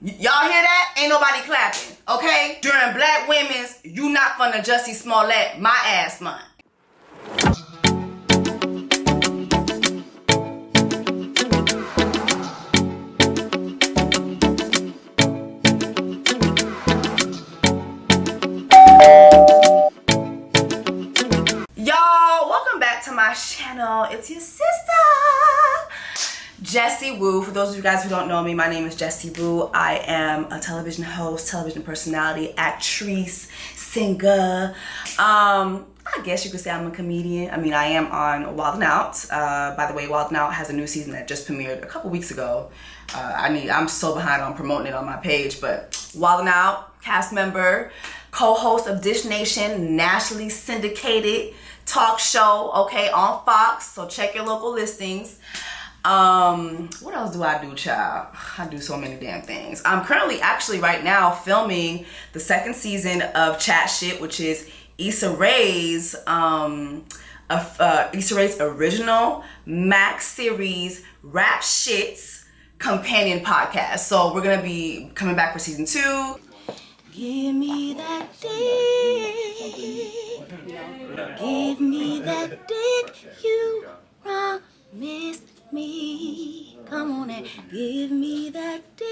Y'all hear that? Ain't nobody clapping, okay? During Black Women's You Not Funna Jussie Smollett My Ass Month. Y'all, welcome back to my channel. It's your sister, Jessie Woo. For those of you guys who don't know me, my name is Jessie Woo. I am a television host, television personality, actress, singer. I guess you could say I'm a comedian. I men, I am on Wild 'N Out. By the way, Wild 'N Out has a new season that just premiered a couple weeks ago. I'm so behind on promoting it on my page, but Wild 'N Out, cast member, co-host of Dish Nation, nationally syndicated talk show, okay, on Fox. So check your local listings. What else do I do, child? I do so many damn things. I'm currently actually right now filming the second season of Chat Shit, which is Issa Rae's original Max series Rap Shits companion podcast. So we're gonna be coming back for season 2. Give me that dick. Give me that dick. You promised me. Come on and give me that dick.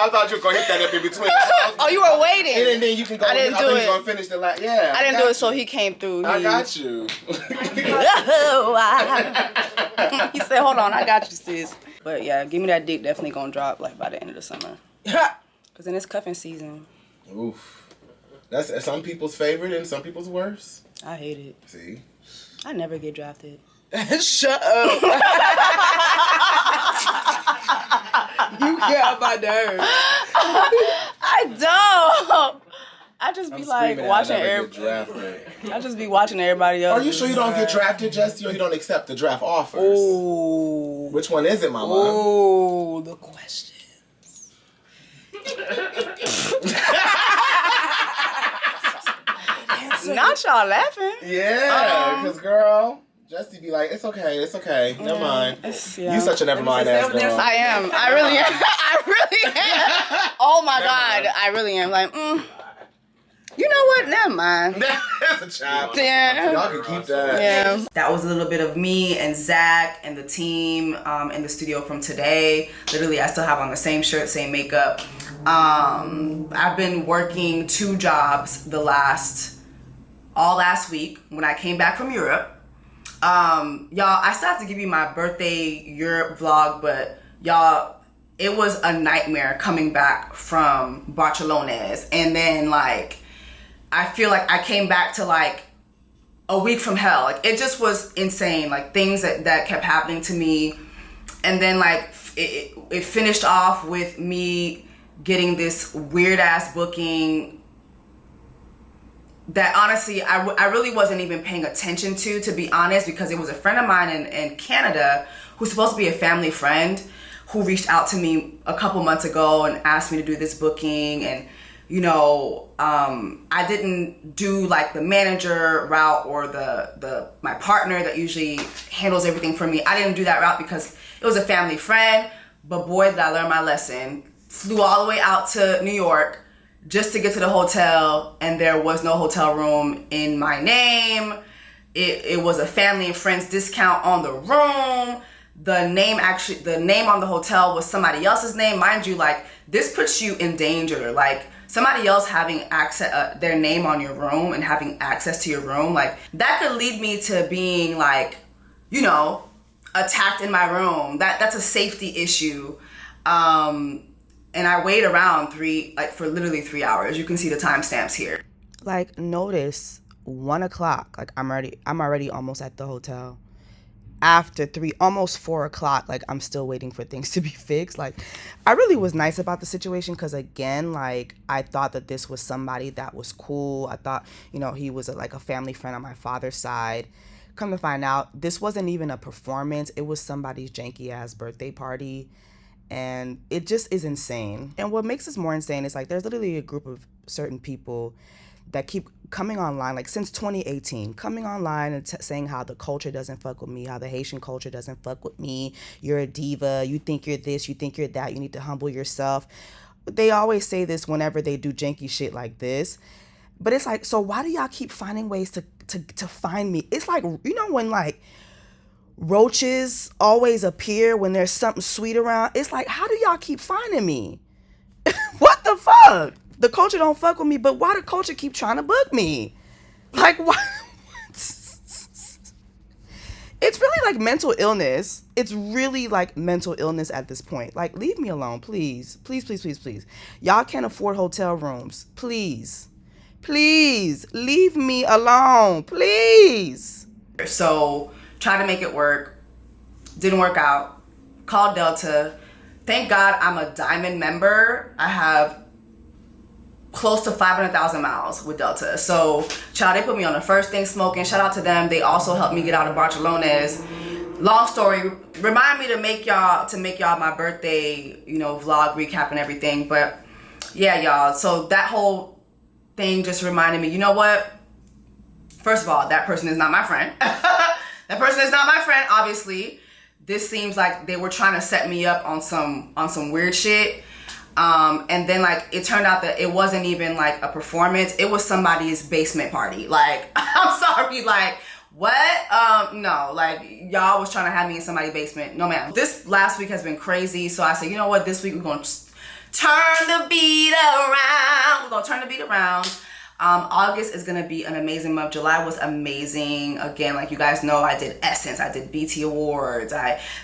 I thought you were gonna hit that up in between. Oh, you were waiting. And then you can go. I didn't do it. Gonna finish the last. Yeah. I didn't do it, so he came through. I got you. He said, "Hold on, I got you, sis." But yeah, give me that dick. Definitely gonna drop like by the end of the summer. Cause then it's cuffing season. Oof. That's some people's favorite and some people's worst. I hate it. See. I never get drafted. Shut up. You get on my nerves. I don't. I just be like watching everybody. I just be watching everybody else. Are you sure you don't get drafted, Jessie, or you don't accept the draft offers? Ooh. Which one is it, mama? Ooh, the questions. Not y'all laughing. Yeah, because girl, Jessie be like, it's okay, never mind. Yeah. You such a never mind ass girl. I am. I really am. I really am. Oh my God, I really am. Like, you know what? Never mind. That's a child. Yeah. Y'all can keep that. Yeah. That was a little bit of me and Zach and the team in the studio from today. Literally, I still have on the same shirt, same makeup. I've been working 2 jobs all last week when I came back from Europe. Y'all, I still have to give you my birthday Europe vlog, but y'all, it was a nightmare coming back from Barcelona. And then like, I feel like I came back to like a week from hell. Like it just was insane. Like things that kept happening to me. And then like it finished off with me getting this weird ass booking that honestly I really wasn't even paying attention to be honest, because it was a friend of mine in Canada who's supposed to be a family friend who reached out to me a couple months ago and asked me to do this booking. And you know, I didn't do like the manager route or my partner that usually handles everything for me. I didn't do that route because it was a family friend. But boy, did I learn my lesson. Flew all the way out to New York just to get to the hotel, and there was no hotel room in my name. It was a family and friends discount on the room. The name on the hotel was somebody else's name. Mind you, like this puts you in danger. Like somebody else having access, their name on your room and having access to your room, like that could lead me to being like, you know, attacked in my room. That's a safety issue. And I wait around for literally 3 hours. You can see the timestamps here. Like notice 1 o'clock. Like I'm already almost at the hotel. After almost 4 o'clock, like I'm still waiting for things to be fixed. Like I really was nice about the situation because again, like I thought that this was somebody that was cool. I thought, you know, he was like a family friend on my father's side. Come to find out, this wasn't even a performance. It was somebody's janky ass birthday party. And it just is insane. And what makes this more insane is like there's literally a group of certain people that keep coming online, like since 2018, coming online and saying how the culture doesn't fuck with me, how the Haitian culture doesn't fuck with me, you're a diva, you think you're this, you think you're that, you need to humble yourself. They always say this whenever they do janky shit like this. But it's like, so why do y'all keep finding ways to find me? It's like, you know, when like roaches always appear when there's something sweet around. It's like, how do y'all keep finding me? What the fuck? The culture don't fuck with me, but why the culture keep trying to book me? Like, why? It's really like mental illness. It's really like mental illness at this point. Like, leave me alone, please. Please, please, please, please. Y'all can't afford hotel rooms. Please. Please, leave me alone. Please. So, tried to make it work. Didn't work out. Called Delta. Thank God I'm a Diamond member. I have close to 500,000 miles with Delta. So, child, they put me on the first thing smoking. Shout out to them. They also helped me get out of Barcelona's. Long story. Remind me to make y'all my birthday, you know, vlog recap and everything. But yeah, y'all. So that whole thing just reminded me, you know what? First of all, that person is not my friend. That person is not my friend, obviously. This seems like they were trying to set me up on some weird shit. And then like it turned out that it wasn't even like a performance. It was somebody's basement party. Like, I'm sorry, like what? No, like y'all was trying to have me in somebody's basement. No ma'am. This last week has been crazy. So I said, you know what? This week we're gonna turn the beat around. We're gonna turn the beat around. August is gonna be an amazing month. July was amazing. Again, like you guys know, I did Essence, I did BT Awards,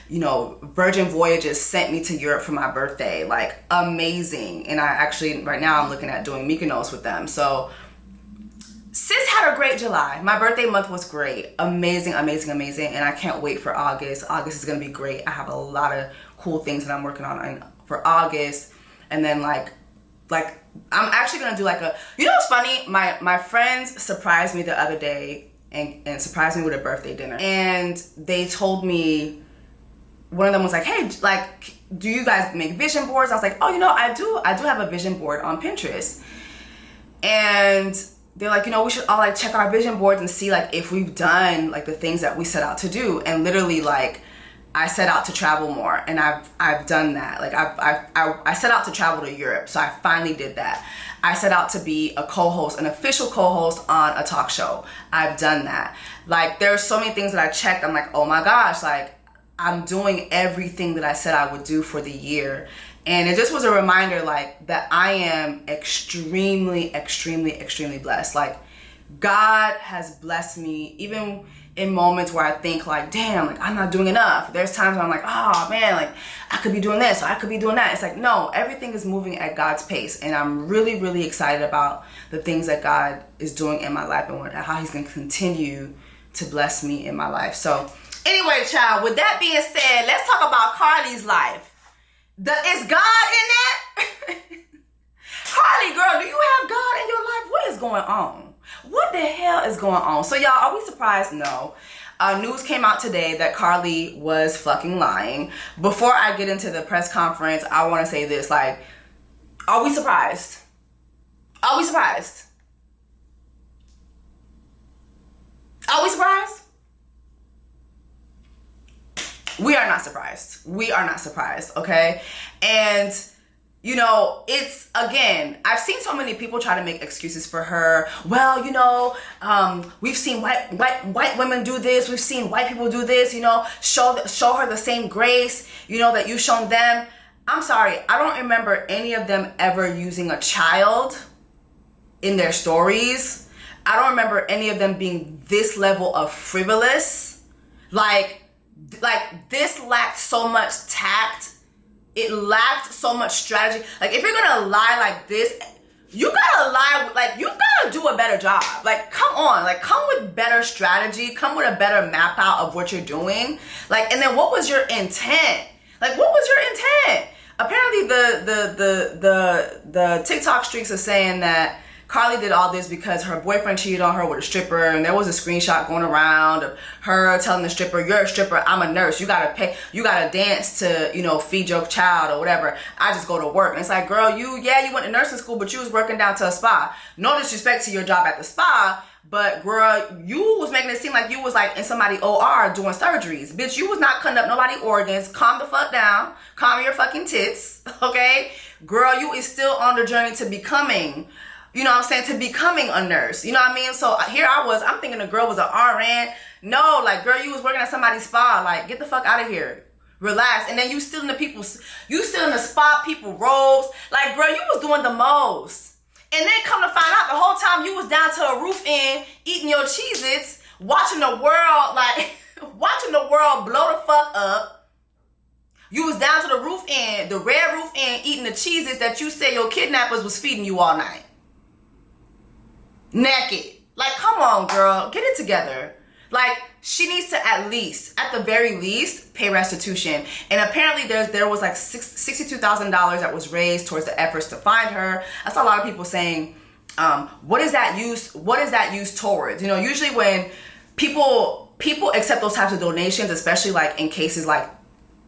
Virgin Voyages sent me to Europe for my birthday. Like, amazing. And I actually, right now, I'm looking at doing Mykonos with them. So, sis had a great July. My birthday month was great. Amazing, amazing, amazing. And I can't wait for August. August is gonna be great. I have a lot of cool things that I'm working on for August. And then like I'm actually gonna do like you know what's funny? My friends surprised me the other day and surprised me with a birthday dinner. And they told me, one of them was like, hey, like, do you guys make vision boards? I was like, oh, you know, I do have a vision board on Pinterest. And they're like, you know, we should all like check our vision boards and see like if we've done like the things that we set out to do. And literally like I set out to travel more, and I've done that. Like I set out to travel to Europe, so I finally did that. I set out to be a co-host, an official co-host on a talk show. I've done that. Like there's so many things that I checked. I'm like, oh my gosh, like I'm doing everything that I said I would do for the year. And it just was a reminder like that I am extremely, extremely, extremely blessed. Like God has blessed me even in moments where I think like, damn, like I'm not doing enough. There's times where I'm like, oh man, like I could be doing this or I could be doing that. It's like, no, everything is moving at God's pace. And I'm really, really excited about the things that God is doing in my life and how he's going to continue to bless me in my life. So anyway, child, with that being said, let's talk about Carlee's life. Is God in that? Carlee, girl, do you have God in your life? What is going on? What the hell is going on? So y'all, are we surprised? No. News came out today that Carlee was fucking lying. Before I get into the press conference, I want to say this, like, are we surprised? Are we surprised? Are we surprised? We are not surprised. We are not surprised, okay? And you know, it's, again, I've seen so many people try to make excuses for her. Well, you know, we've seen white women do this. We've seen white people do this, you know, show her the same grace, you know, that you've shown them. I'm sorry, I don't remember any of them ever using a child in their stories. I don't remember any of them being this level of frivolous. Like this lacked so much tact. It lacked so much strategy. Like, if you're gonna lie like this, you gotta lie, like, you gotta do a better job. Like, come on, like, come with better strategy, come with a better map out of what you're doing. Like, and then what was your intent? Like, what was your intent? Apparently the TikTok streaks are saying that Carlee did all this because her boyfriend cheated on her with a stripper, and there was a screenshot going around of her telling the stripper, "You're a stripper, I'm a nurse. You gotta pay, you gotta dance to, you know, feed your child or whatever. I just go to work." And it's like, girl, you went to nursing school, but you was working down to a spa. No disrespect to your job at the spa, but girl, you was making it seem like you was like in somebody OR doing surgeries. Bitch, you was not cutting up nobody organs. Calm the fuck down. Calm your fucking tits, okay? Girl, you is still on the journey to becoming, you know what I'm saying, to becoming a nurse. You know what I mean? So here I was, I'm thinking the girl was an RN. No, like, girl, you was working at somebody's spa. Like, get the fuck out of here. Relax. And then you still in the spa people robes. Like, girl, you was doing the most. And then come to find out the whole time you was down to a roof end eating your Cheez-Its, watching the world, like, watching the world blow the fuck up. You was down to the roof end, the red roof end, eating the Cheez-Its that you said your kidnappers was feeding you all night. Naked. Like, come on, girl. Get it together. Like, she needs to at the very least, pay restitution. And apparently there was like $62,000 that was raised towards the efforts to find her. I saw a lot of people saying, what is that used towards? You know, usually when people accept those types of donations, especially like in cases like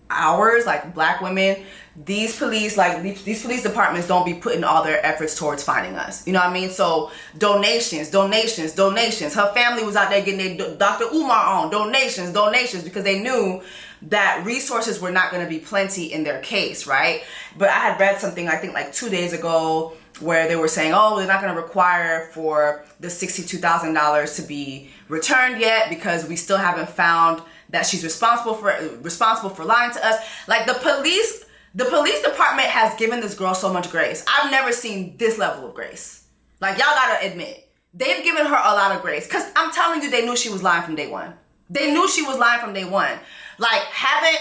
ours, like Black women, these police departments don't be putting all their efforts towards finding us. You know what I mean? So donations. Her family was out there getting their Dr. Umar on. Donations, because they knew that resources were not going to be plenty in their case, right? But I had read something, I think like 2 days ago, where they were saying, oh, they're not going to require for the $62,000 to be returned yet because we still haven't found that she's responsible for lying to us. Like, the police department has given this girl so much grace. I've never seen this level of grace. Like, y'all gotta admit, they've given her a lot of grace. Because I'm telling you, they knew she was lying from day one. Like, haven't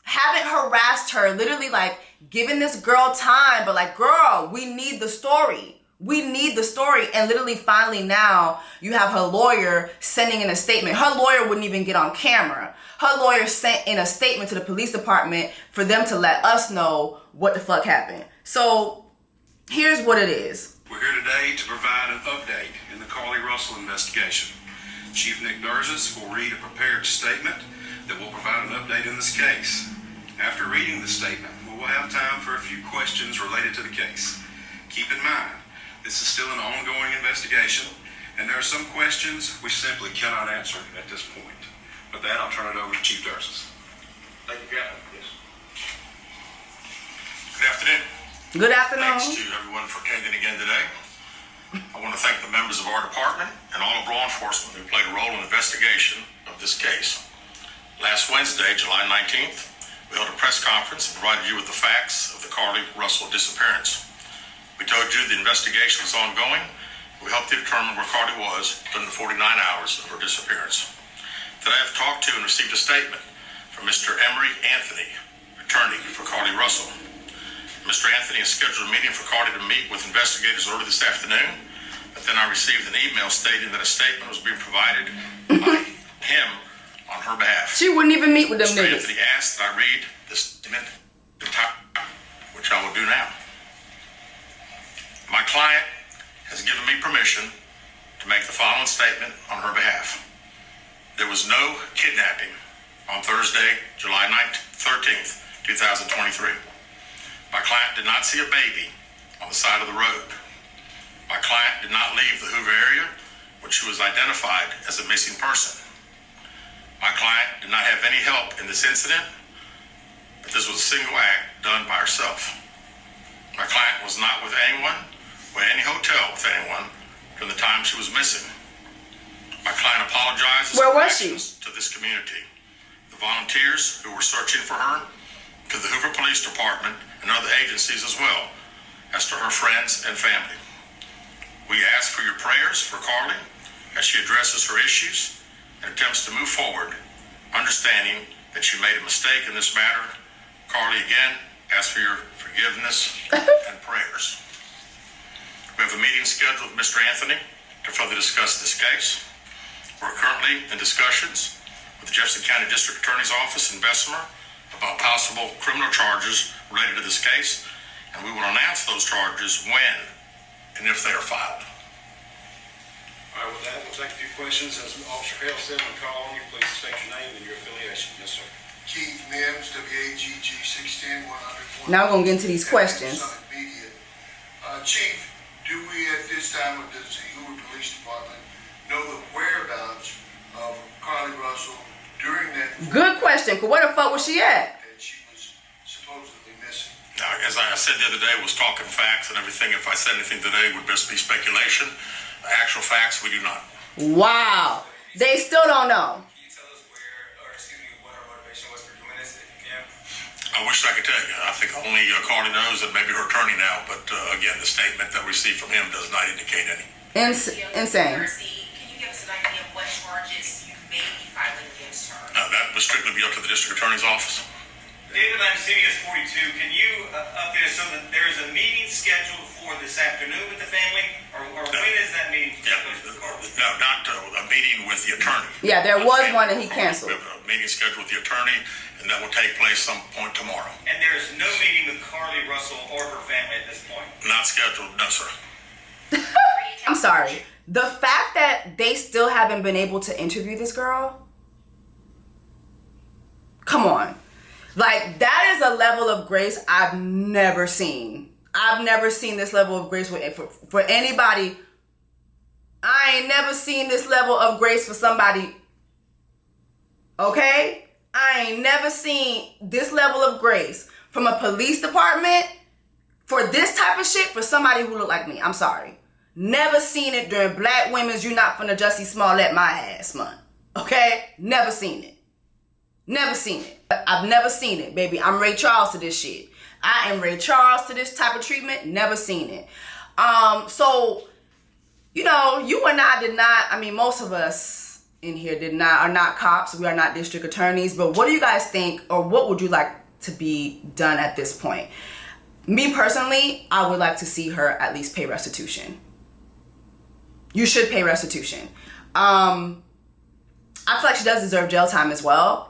harassed her, literally, like, giving this girl time. But, like, girl, we need the story. And literally, finally now, you have her lawyer sending in a statement. Her lawyer wouldn't even get on camera. Her lawyer sent in a statement to the police department for them to let us know what the fuck happened. So, here's what it is. We're here today to provide an update in the Carlee Russell investigation. Chief Nick Durzis will read a prepared statement that will provide an update in this case. After reading the statement, we will have time for a few questions related to the case. Keep in mind, this is still an ongoing investigation, and there are some questions we simply cannot answer at this point. With that, I'll turn it over to Chief Durzis. Thank you, Captain. Yes. Good afternoon. Good afternoon. Thanks to everyone for attending again today. I want to thank the members of our department and all of law enforcement who played a role in the investigation of this case. Last Wednesday, July 19th, we held a press conference and provided you with the facts of the Carlee Russell disappearance. We told you the investigation was ongoing. We helped you determine where Carlee was during the 49 hours of her disappearance. Today I've talked to and received a statement from Mr. Emery Anthony, attorney for Carlee Russell. Mr. Anthony has scheduled a meeting for Carlee to meet with investigators early this afternoon, but then I received an email stating that a statement was being provided by him on her behalf. She wouldn't even meet with them Mr. niggas. Anthony asked that I read this statement, which I will do now. My client has given me permission to make the following statement on her behalf. There was no kidnapping on Thursday, July 13th, 2023. My client did not see a baby on the side of the road. My client did not leave the Hoover area when she was identified as a missing person. My client did not have any help in this incident, but this was a single act done by herself. My client was not with anyone or at any hotel with anyone during the time she was missing. My client apologizes Where for was she? actions to this community, the volunteers who were searching for her, to the Hoover Police Department and other agencies as well, as to her friends and family. We ask for your prayers for Carlee as she addresses her issues and attempts to move forward, understanding that she made a mistake in this matter. Carlee, again, ask for your forgiveness and prayers. We have a meeting scheduled with Mr. Anthony to further discuss this case. We're currently in discussions with the Jefferson County District Attorney's Office in Bessemer about possible criminal charges related to this case, and we will announce those charges when and if they are filed. All right, with that, we'll take a few questions. As Officer Hale said, when call on you, please state your name and your affiliation. Yes, sir. Keith Mims, WAGG 610 100. Now we're gonna get into these questions. Chief, do we at this time with the Hoover Police Department know the whereabouts of Carlee Russell during that? Good question. Cause where the fuck was she at? That she was supposedly missing. Now, as I said the other day, was talking facts and everything. If I said anything today, it would just be speculation. Actual facts, we do not. Wow. They still don't know. Can you tell us what her motivation was for doing this, if you can? I wish I could tell you. I think only Carlee knows, and maybe her attorney now. But again, the statement that we received from him does not indicate any. Insane. Can you give us an idea of what charges you may be filing against her? That would strictly be up to the district attorney's office. David, I'm CBS 42. Can you update us so that there is a meeting scheduled for this afternoon with the family, or when is that meeting? Yeah, no, not a meeting with the attorney. Yeah, there was one and he canceled. We have a meeting scheduled with the attorney, and that will take place some point tomorrow. And there is no meeting with Carlee Russell or her family at this point? Not scheduled, no, sir. I'm sorry. The fact that they still haven't been able to interview this girl, come on. Like, that is a level of grace I've never seen. I've never seen this level of grace for anybody. I ain't never seen this level of grace for somebody. Okay? I ain't never seen this level of grace from a police department for this type of shit for somebody who look like me. I'm sorry. Never seen it during Black Women's You Not Finna Jussie Smollett My Ass month. Okay? Never seen it. Never seen it. I've never seen it, baby. I'm Ray Charles to this shit. I am Ray Charles to this type of treatment. Never seen it. So, you know, you and I did not, I mean, most of us in here are not cops. We are not district attorneys. But what do you guys think, or what would you like to be done at this point? Me personally, I would like to see her at least pay restitution. You should pay restitution. I feel like she does deserve jail time as well.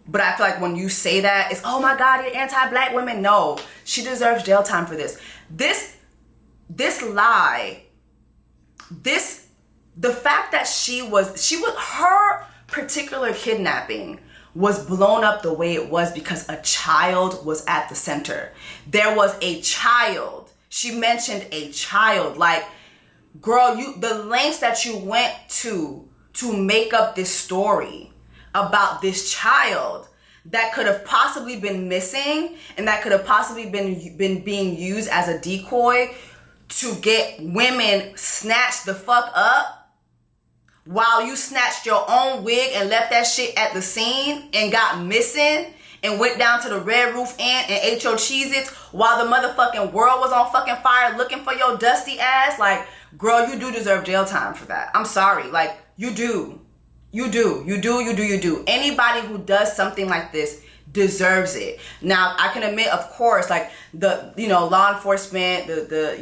But I feel like when you say that, it's, oh my God, you're anti-Black women. No, she deserves jail time for this. This lie, the fact that her particular kidnapping was blown up the way it was because a child was at the center. There was a child. She mentioned a child. Like, girl, the lengths that you went to make up this story about this child that could have possibly been missing and that could have possibly been being used as a decoy to get women snatched the fuck up while you snatched your own wig and left that shit at the scene and got missing and went down to the Red Roof Inn and ate your Cheez-Its while the motherfucking world was on fucking fire looking for your dusty ass. Like, girl, you do deserve jail time for that. I'm sorry. Like, you do. You do. Anybody who does something like this deserves it. Now, I can admit, of course, like the law enforcement, the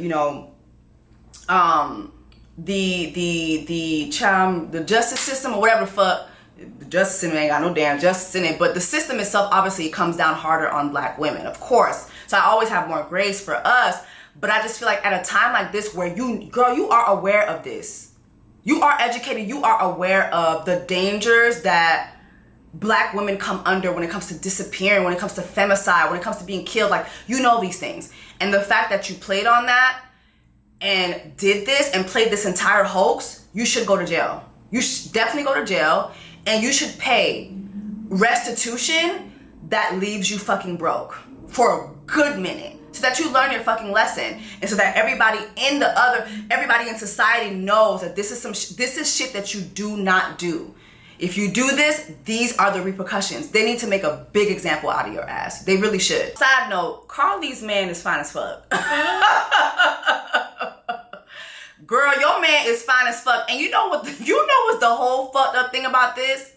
justice system or whatever the fuck. The justice system ain't got no damn justice in it, but the system itself obviously comes down harder on Black women, of course. So I always have more grace for us, but I just feel like at a time like this where you are aware of this. You are educated. You are aware of the dangers that Black women come under when it comes to disappearing, when it comes to femicide, when it comes to being killed. Like, you know these things. And the fact that you played on that and did this and played this entire hoax, you should go to jail. You should definitely go to jail, and you should pay restitution that leaves you fucking broke for a good minute, so that you learn your fucking lesson, and so that everybody in society knows that this is shit that you do not do. If you do this, these are the repercussions. They need to make a big example out of your ass. They really should. Side note, Carlee's man is fine as fuck. Girl, your man is fine as fuck. And you know what's the whole fucked up thing about this?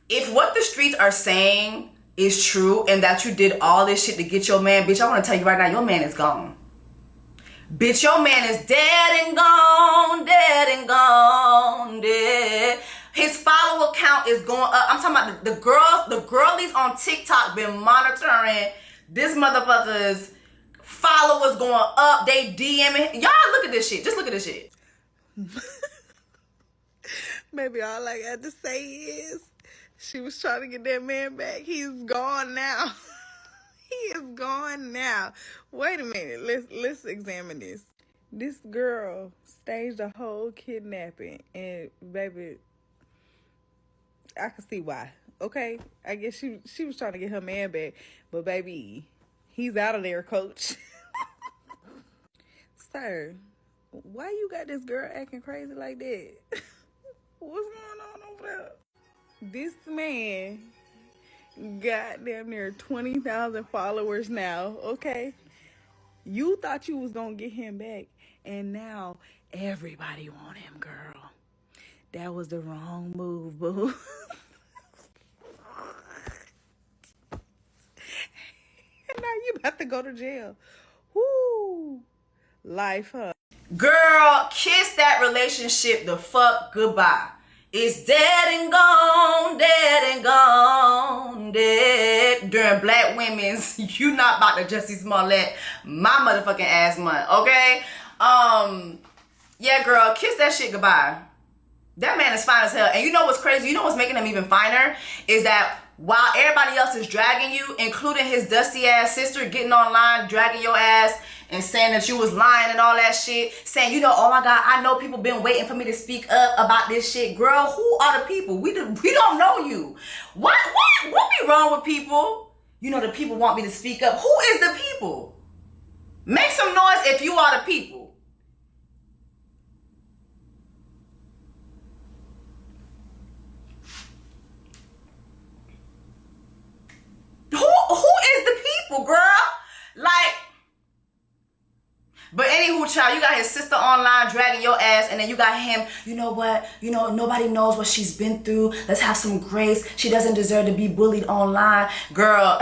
If what the streets are saying is true and that you did all this shit to get your man, bitch, I want to tell you right now, your man is gone. Bitch, your man is dead and gone, dead. His follower count is going up. I'm talking about the girlies on TikTok been monitoring this motherfucker's followers going up. They DMing. Y'all look at this shit. Just look at this shit. Maybe all I got to say is she was trying to get that man back. He's gone now. He is gone now. Wait a minute. Let's examine this. This girl staged a whole kidnapping, and baby, I can see why. Okay, I guess she was trying to get her man back, but baby, he's out of there, coach. Sir, why you got this girl acting crazy like that? What's going on over there? This man got damn near 20,000 followers now, okay? You thought you was gonna get him back, and now everybody want him, girl. That was the wrong move, boo. And now you about to go to jail. Woo! Life, huh? Girl, kiss that relationship the fuck goodbye. It's dead and gone, dead and gone, dead. During Black Women's You Not About to Jessie Smollett my motherfucking ass month, okay? Yeah, girl, kiss that shit goodbye. That man is fine as hell. And you know what's crazy? You know what's making him even finer? Is that while everybody else is dragging you, including his dusty ass sister getting online, dragging your ass, and saying that you was lying and all that shit, saying, you know, oh my God, I know people been waiting for me to speak up about this shit. Girl, who are the people? We don't know you. What be wrong with people? You know, the people want me to speak up. Who is the people? Make some noise if you are the people. Who is the people, girl? Like, but anywho, child, you got his sister online dragging your ass, and then you got him, you know what? You know, nobody knows what she's been through. Let's have some grace. She doesn't deserve to be bullied online. Girl,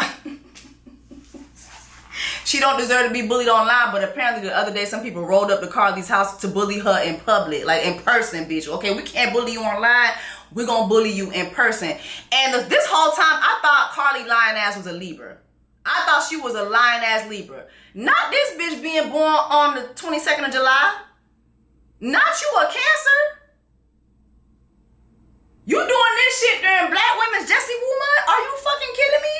she don't deserve to be bullied online, but apparently the other day some people rolled up to Carlee's house to bully her in public, like in person, bitch. Okay, we can't bully you online. We're gonna bully you in person. And this whole time, I thought Carlee lying ass was a Libra. I thought she was a lying ass Libra. Not this bitch being born on the 22nd of July. Not you a Cancer. You doing this shit during Black Women's Jessie Woo month? Are you fucking kidding me?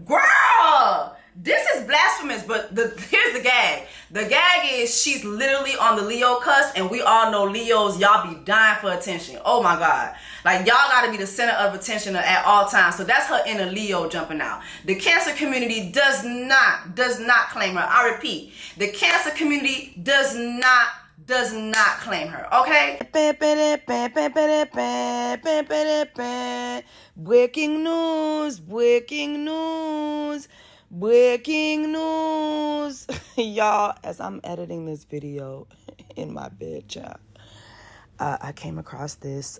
Girl, this is blasphemous, but here's the gag. The gag is she's literally on the Leo cusp, and we all know Leos, y'all be dying for attention. Oh my God. Like, y'all gotta be the center of attention at all times. So that's her inner Leo jumping out. The Cancer community does not claim her. I repeat, the Cancer community does not claim her, okay? Breaking news, breaking news, breaking news. Y'all, as I'm editing this video in my bed, child, I came across this.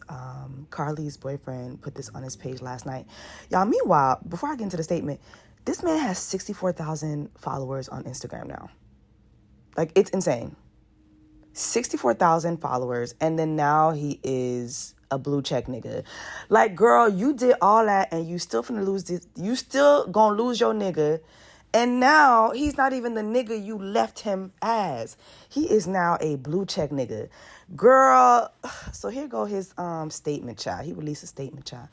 Carlee's boyfriend put this on his page last night. Y'all, meanwhile, before I get into the statement, this man has 64,000 followers on Instagram now. Like, it's insane. 64,000 followers, and then now he is a blue check nigga. Like, girl, you did all that, and you still finna lose this. You still gonna lose your nigga. And now he's not even the nigga you left him as. He is now a blue check nigga. Girl, so here go his statement, child. He released a statement, child.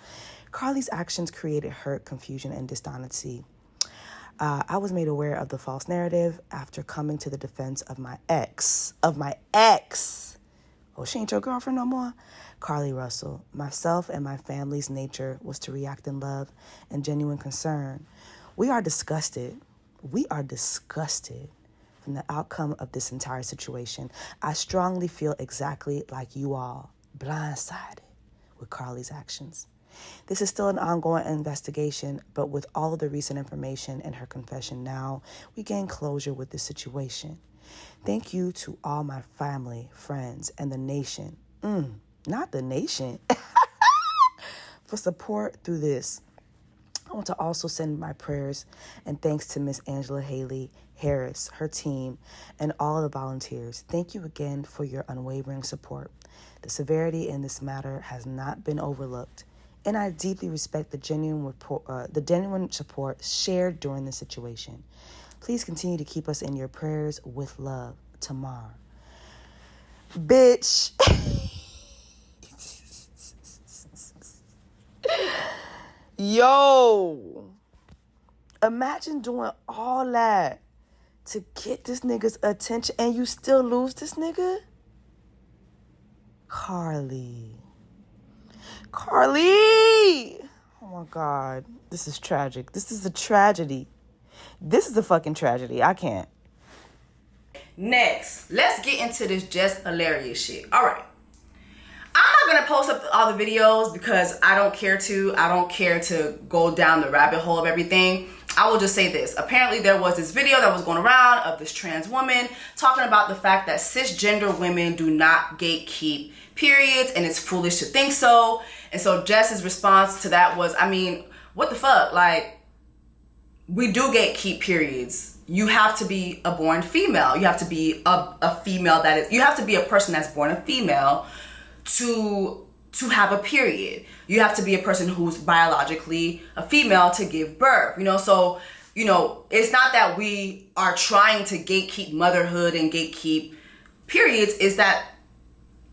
Carlee's actions created hurt, confusion, and dishonesty. I was made aware of the false narrative after coming to the defense of my ex. Oh, she ain't your girlfriend no more? Carlee Russell. Myself and my family's nature was to react in love and genuine concern. We are disgusted from the outcome of this entire situation. I strongly feel exactly like you all, blindsided with Carlee's actions. This is still an ongoing investigation, but with all of the recent information and her confession now, we gain closure with this situation. Thank you to all my family, friends, and the nation. Not the nation. For support through this. I want to also send my prayers and thanks to Miss Angela Haley Harris, her team, and all the volunteers. Thank you again for your unwavering support. The severity in this matter has not been overlooked, and I deeply respect the genuine support shared during the situation. Please continue to keep us in your prayers with love. Tamar. Bitch. Yo. Imagine doing all that to get this nigga's attention and you still lose this nigga? Carlee. Oh my God. This is tragic. This is a tragedy. This is a fucking tragedy. I can't. Next, let's get into this just hilarious shit. All right. I'm not going to post up all the videos because I don't care to. I don't care to go down the rabbit hole of everything. I will just say this. Apparently there was this video that was going around of this trans woman talking about the fact that cisgender women do not gatekeep periods and it's foolish to think so. And so Jess's response to that was, I mean, what the fuck? Like, we do gatekeep periods. You have to be a born female. You have to be a female that is, you have to be a person that's born a female to have a period. You have to be a person who's biologically a female to give birth, you know? So, you know, it's not that we are trying to gatekeep motherhood and gatekeep periods, is that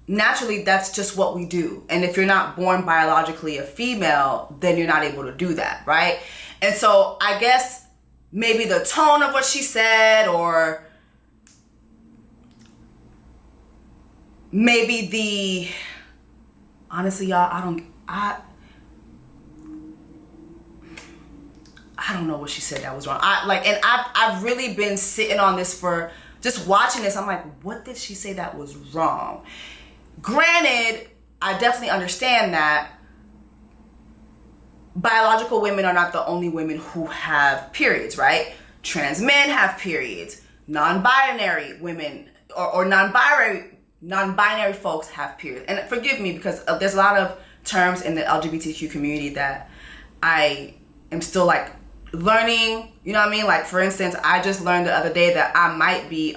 naturally that's just what we do. And if you're not born biologically a female, then you're not able to do that, right? And so I guess maybe the tone of what she said, or maybe honestly, y'all, I don't know what she said that was wrong. I've really been sitting on this for just watching this. I'm like, what did she say that was wrong? Granted, I definitely understand that biological women are not the only women who have periods, right? Trans men have periods. Non-binary women or non-binary folks have periods. And forgive me because there's a lot of terms in the LGBTQ community that I am still like learning, you know what I mean? Like, for instance, I just learned the other day that I might be,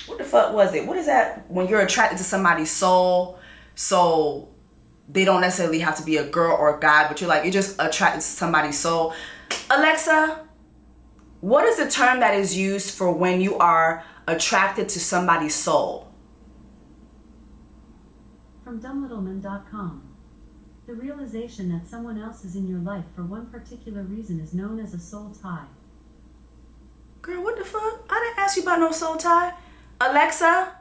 what the fuck was it? What is that? When you're attracted to somebody's soul, so they don't necessarily have to be a girl or a guy, but you're just attracted to somebody's soul. Alexa, what is the term that is used for when you are attracted to somebody's soul? From dumblittleman.com. The realization that someone else is in your life for one particular reason is known as a soul tie. Girl, what the fuck? I didn't ask you about no soul tie. Alexa,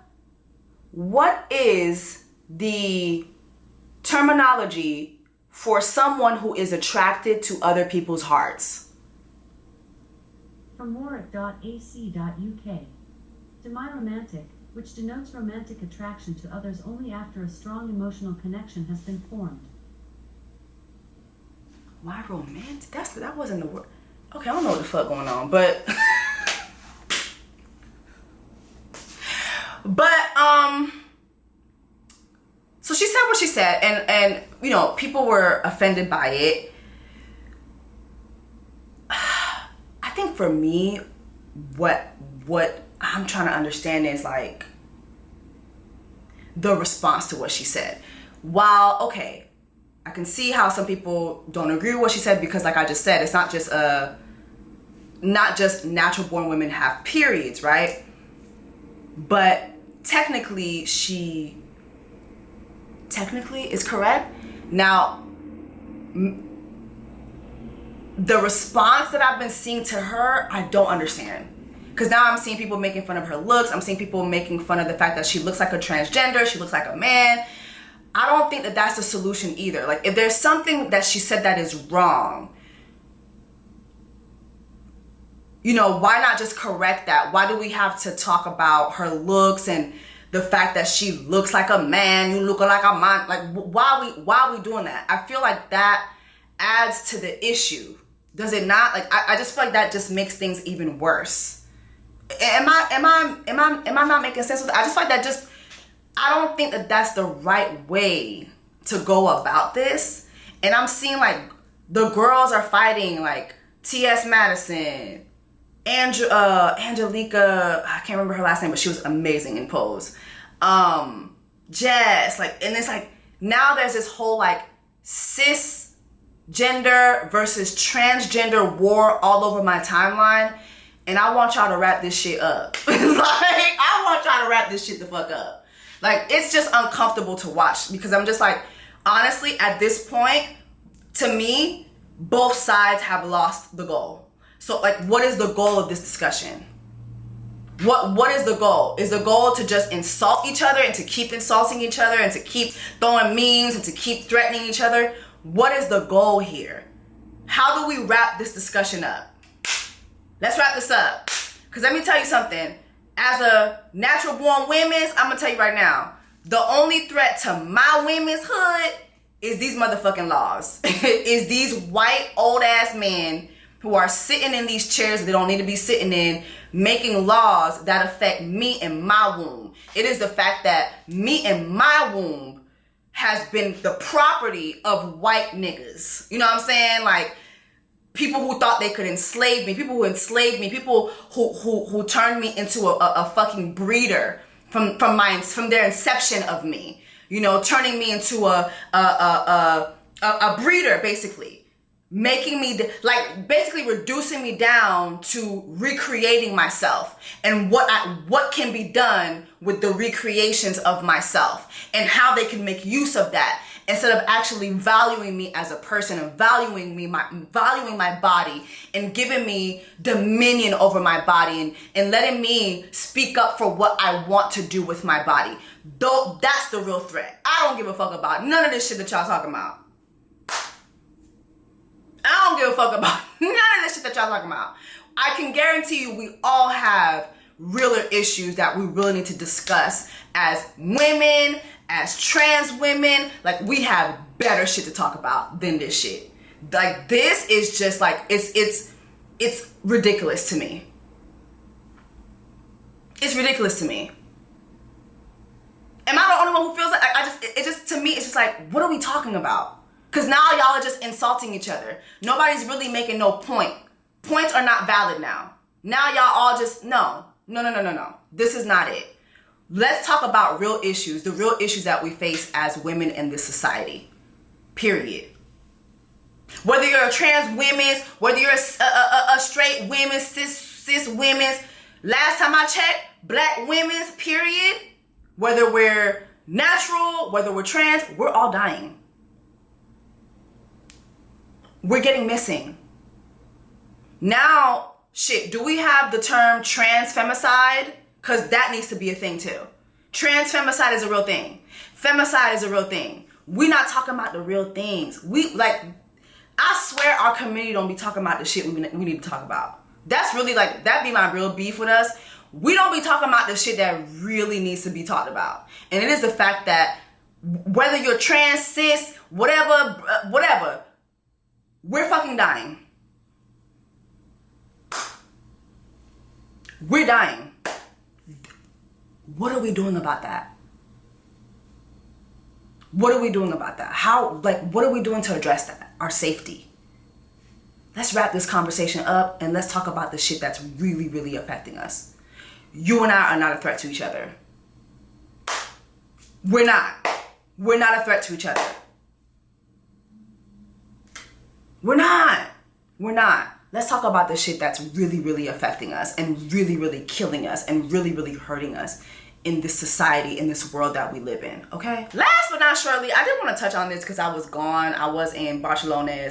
what is the terminology for someone who is attracted to other people's hearts? From warwick.ac.uk. Demiromantic, which denotes romantic attraction to others only after a strong emotional connection has been formed. Why romantic? That wasn't the word. Okay, I don't know what the fuck going on, but so she said what she said, and you know, people were offended by it. I think for me, what I'm trying to understand is like the response to what she said. While, okay, I can see how some people don't agree with what she said because, like I just said, it's not just natural born women have periods, right? But technically is correct. Now, the response that I've been seeing to her, I don't understand. Because now I'm seeing people making fun of her looks. I'm seeing people making fun of the fact that she looks like a transgender. She looks like a man. I don't think that that's the solution either. Like, if there's something that she said that is wrong, you know, why not just correct that? Why do we have to talk about her looks and the fact that she looks like a man, you look like a man? Like, why are we doing that? I feel like that adds to the issue. Does it not? Like, I just feel like that just makes things even worse. Am I not making sense with that? I just feel like that I don't think that that's the right way to go about this. And I'm seeing like the girls are fighting, like T.S. Madison, Angelica, I can't remember her last name, but she was amazing in Pose. Jess, like, and it's like now there's this whole like cisgender versus transgender war all over my timeline. And I want y'all to wrap this shit up. Like, I want y'all to wrap this shit the fuck up. Like, it's just uncomfortable to watch because I'm just like, honestly, at this point, to me, both sides have lost the goal. So, like, what is the goal of this discussion? What is the goal? Is the goal to just insult each other and to keep insulting each other and to keep throwing memes and to keep threatening each other? What is the goal here? How do we wrap this discussion up? Let's wrap this up. Because let me tell you something. As a natural born women's, I'm going to tell you right now, the only threat to my women's hood is these motherfucking laws. Is these white old ass men who are sitting in these chairs that they don't need to be sitting in, making laws that affect me and my womb. It is the fact that me and my womb has been the property of white niggas. You know what I'm saying? Like, people who thought they could enslave me, people who enslaved me, people who turned me into a fucking breeder from their inception of me. You know, turning me into a breeder, basically. Making me, like, basically reducing me down to recreating myself and what can be done with the recreations of myself and how they can make use of that instead of actually valuing me as a person and valuing my body and giving me dominion over my body and letting me speak up for what I want to do with my body. Though that's the real threat. I don't give a fuck about none of this shit that y'all talking about. I don't give a fuck about none of this shit that y'all talking about. I can guarantee you we all have realer issues that we really need to discuss as women, as trans women. Like, we have better shit to talk about than this shit. Like, this is just like, it's ridiculous to me. It's ridiculous to me. Am I the only one who feels like, to me, it's just like, what are we talking about? Because now y'all are just insulting each other. Nobody's really making no point. Points are not valid now. Now y'all all just, no. This is not it. Let's talk about real issues, the real issues that we face as women in this society. Period. Whether you're a trans women's, whether you're a straight women's, cis women's, last time I checked, black women's, period. Whether we're natural, whether we're trans, we're all dying. We're getting missing. Now, shit, do we have the term trans femicide? Because that needs to be a thing too. Trans femicide is a real thing. Femicide is a real thing. We're not talking about the real things. I swear our community don't be talking about the shit we need to talk about. That's really like, that be my real beef with us. We don't be talking about the shit that really needs to be talked about. And it is the fact that whether you're trans, cis, whatever, we're fucking dying. We're dying. What are we doing about that? What are we doing about that? What are we doing to address that? Our safety. Let's wrap this conversation up and let's talk about the shit that's really, really affecting us. You and I are not a threat to each other. We're not. We're not a threat to each other. We're not. Let's talk about the shit that's really, really affecting us and really, really killing us and really, really hurting us in this society, in this world that we live in, okay? Last but not shortly, I didn't want to touch on this because I was gone. I was in Barcelona.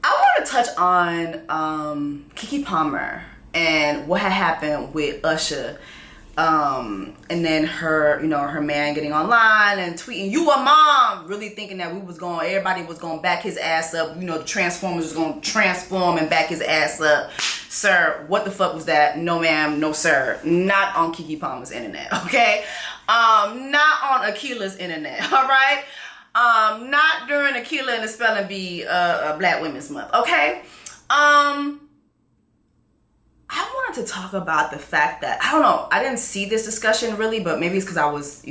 I want to touch on Keke Palmer and what had happened with Usher. And then her man getting online and tweeting, "You a mom," really thinking that everybody was going to back his ass up. The Transformers was going to transform and back his ass up. Sir, what the fuck was that? No ma'am, no sir. Not on Keke Palmer's internet, okay? Not on Akila's internet, all right? Not during Akila and the Spelling Bee Black Women's Month, okay? I wanted to talk about the fact that, I don't know, I didn't see this discussion really, but maybe it's because I was,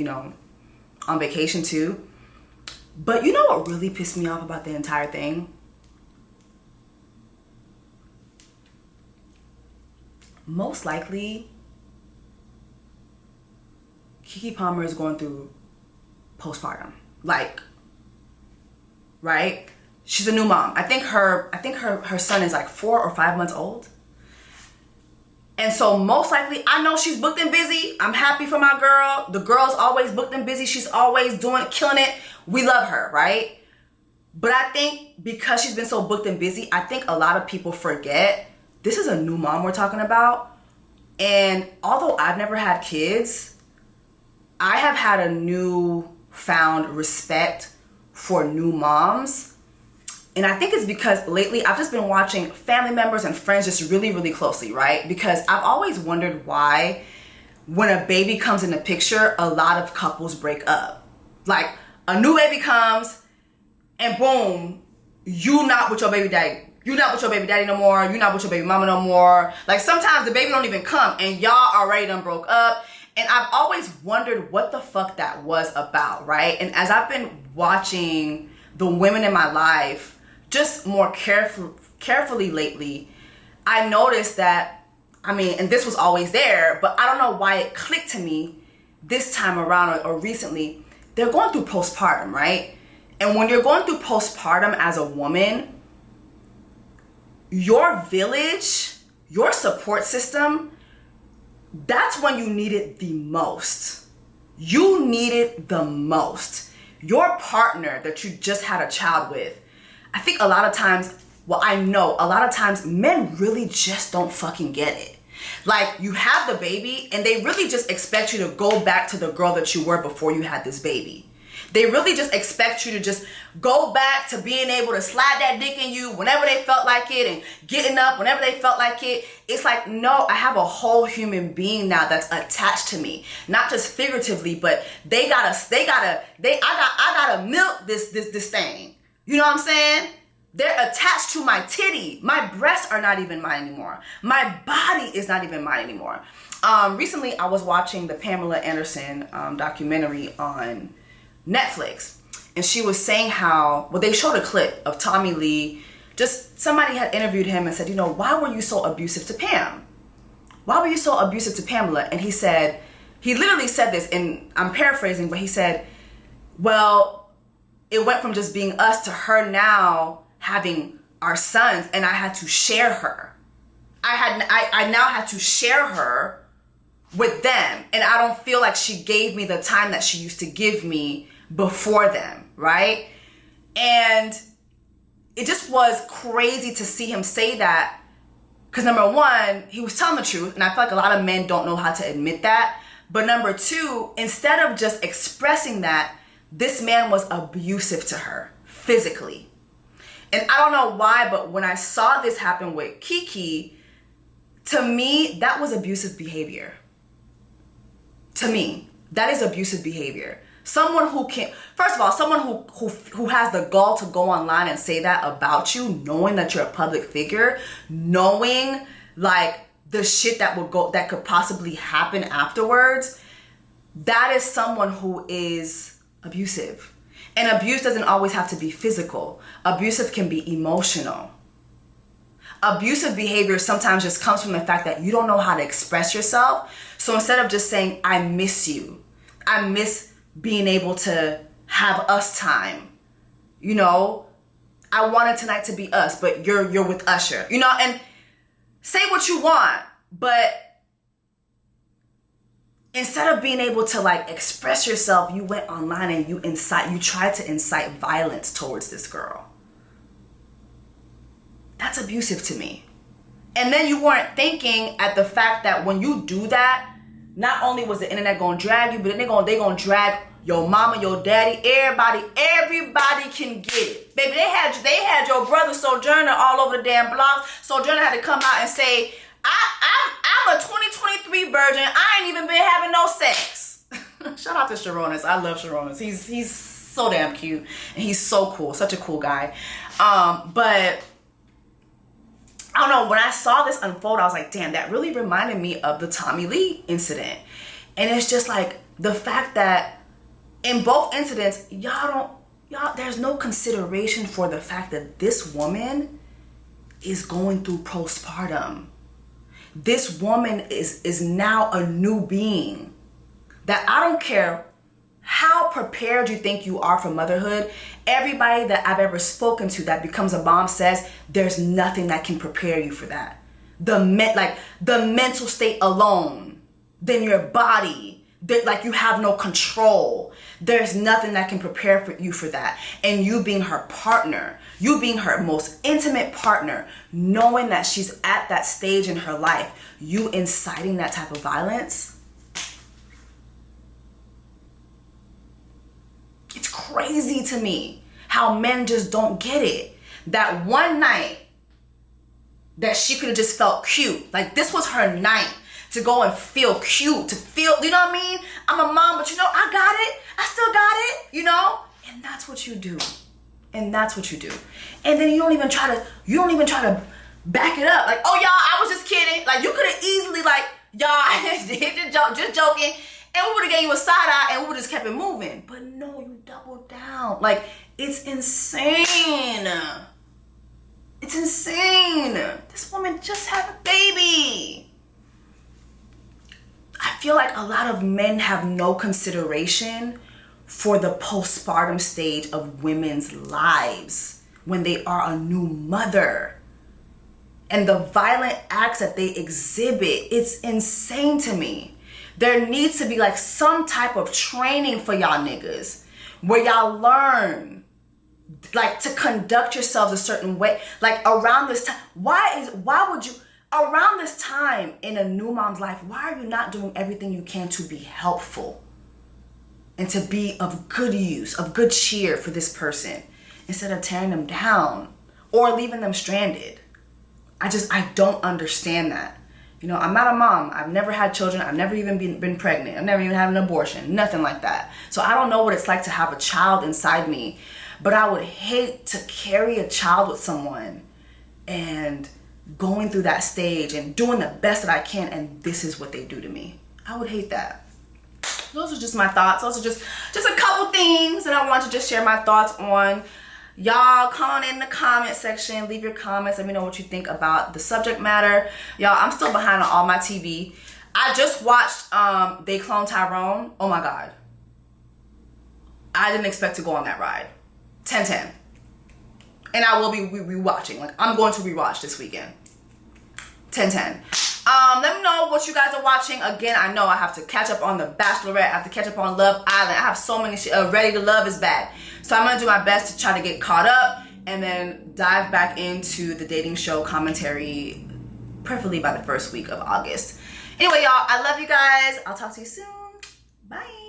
on vacation too. But you know what really pissed me off about the entire thing? Most likely, Keke Palmer is going through postpartum. Right? She's a new mom. I think her son is 4 or 5 months old. And so most likely, I know she's booked and busy. I'm happy for my girl. The girl's always booked and busy. She's always killing it. We love her, right? But I think because she's been so booked and busy, I think a lot of people forget this is a new mom we're talking about. And although I've never had kids, I have had a newfound respect for new moms. And I think it's because lately I've just been watching family members and friends just really, really closely, right? Because I've always wondered why when a baby comes in the picture, a lot of couples break up. Like a new baby comes and boom, you not with your baby daddy. You not with your baby daddy no more. You not with your baby mama no more. Like sometimes the baby don't even come and y'all already done broke up. And I've always wondered what the fuck that was about, right? And as I've been watching the women in my life just more carefully lately, I noticed that, and this was always there, but I don't know why it clicked to me this time around or recently. They're going through postpartum, right? And when you're going through postpartum as a woman, your village, your support system, that's when you need it the most. You need it the most. Your partner that you just had a child with, I think a lot of times, I know a lot of times men really just don't fucking get it. Like you have the baby and they really just expect you to go back to the girl that you were before you had this baby. They really just expect you to just go back to being able to slide that dick in you whenever they felt like it and getting up whenever they felt like it. It's like, no, I have a whole human being now that's attached to me. Not just figuratively, but I gotta milk this thing. You know what I'm saying? They're attached to my titty. My breasts are not even mine anymore. My body is not even mine anymore. Recently, I was watching the Pamela Anderson documentary on Netflix. And she was saying how, they showed a clip of Tommy Lee. Just somebody had interviewed him and said, why were you so abusive to Pam? Why were you so abusive to Pamela? And he literally said this, and I'm paraphrasing, but he said, well, it went from just being us to her now having our sons, and I had to share her. I now had to share her with them, and I don't feel like she gave me the time that she used to give me before them, right? And it just was crazy to see him say that, because number one, he was telling the truth, and I feel like a lot of men don't know how to admit that. But number two, instead of just expressing that, this man was abusive to her physically. And I don't know why, but when I saw this happen with Keke, to me, that was abusive behavior. To me, that is abusive behavior. Someone who can, first of all, someone who has the gall to go online and say that about you, knowing that you're a public figure, knowing like the shit that could possibly happen afterwards, that is someone who is abusive. And abuse doesn't always have to be physical. Abusive can be emotional. Abusive behavior sometimes just comes from the fact that you don't know how to express yourself. So instead of just saying, I miss you, I miss being able to have us time, I wanted tonight to be us, but you're with Usher, and say what you want, but instead of being able to like express yourself, you went online and you tried to incite violence towards this girl. That's abusive to me. And then you weren't thinking at the fact that when you do that, not only was the internet gonna drag you, but then they gonna drag your mama, your daddy, everybody can get it. Baby, they had your brother Sojourner all over the damn block. Sojourner had to come out and say, I'm a 2023 virgin. I ain't even been having no sex. Shout out to Sharonis. I love Sharonis. He's so damn cute and he's so cool. Such a cool guy. But I don't know, when I saw this unfold, I was like, damn, that really reminded me of the Tommy Lee incident. And it's just like the fact that in both incidents, there's no consideration for the fact that this woman is going through postpartum. This woman is now a new being. That I don't care how prepared you think you are for motherhood. Everybody that I've ever spoken to that becomes a mom says there's nothing that can prepare you for that. the mental state alone than your body. That like you have no control. There's nothing that can prepare for you for that. And you being her partner, you being her most intimate partner, knowing that she's at that stage in her life, you inciting that type of violence. It's crazy to me how men just don't get it. That one night that she could have just felt cute. Like this was her night to go and feel cute, to feel, you know what I mean? I'm a mom, but you know, I got it. I still got it, you know? And that's what you do. And that's what you do. And then you don't even try to back it up. Like, oh, y'all, I was just kidding. Like, you could have easily, like, y'all, just joking. And we would have gave you a side eye and we would have just kept it moving. But no, you doubled down. Like, it's insane. It's insane. This woman just had a baby. I feel like a lot of men have no consideration for the postpartum stage of women's lives when they are a new mother. And the violent acts that they exhibit, it's insane to me. There needs to be like some type of training for y'all niggas where y'all learn like to conduct yourselves a certain way. Like around this time, why would you, around this time in a new mom's life, why are you not doing everything you can to be helpful and to be of good use, of good cheer for this person instead of tearing them down or leaving them stranded? I don't understand that. You know, I'm not a mom. I've never had children. I've never even been pregnant. I've never even had an abortion. Nothing like that. So I don't know what it's like to have a child inside me. But I would hate to carry a child with someone and going through that stage and doing the best that I can, and this is what they do to me. I would hate that. Those are just my thoughts. Those are just a couple things that I want to just share my thoughts on. Y'all comment in the comment section. Leave your comments. Let me know what you think about the subject matter. Y'all, I'm still behind on all my TV. I just watched They Clone Tyrone. Oh my God. I didn't expect to go on that ride. 10-10. And I will be rewatching. Like, I'm going to rewatch this weekend. 10-10. Let me know what you guys are watching. Again, I know I have to catch up on The Bachelorette. I have to catch up on Love Island. I have so many shit. Ready to Love is back. So I'm going to do my best to try to get caught up and then dive back into the dating show commentary, preferably by the first week of August. Anyway, y'all, I love you guys. I'll talk to you soon. Bye.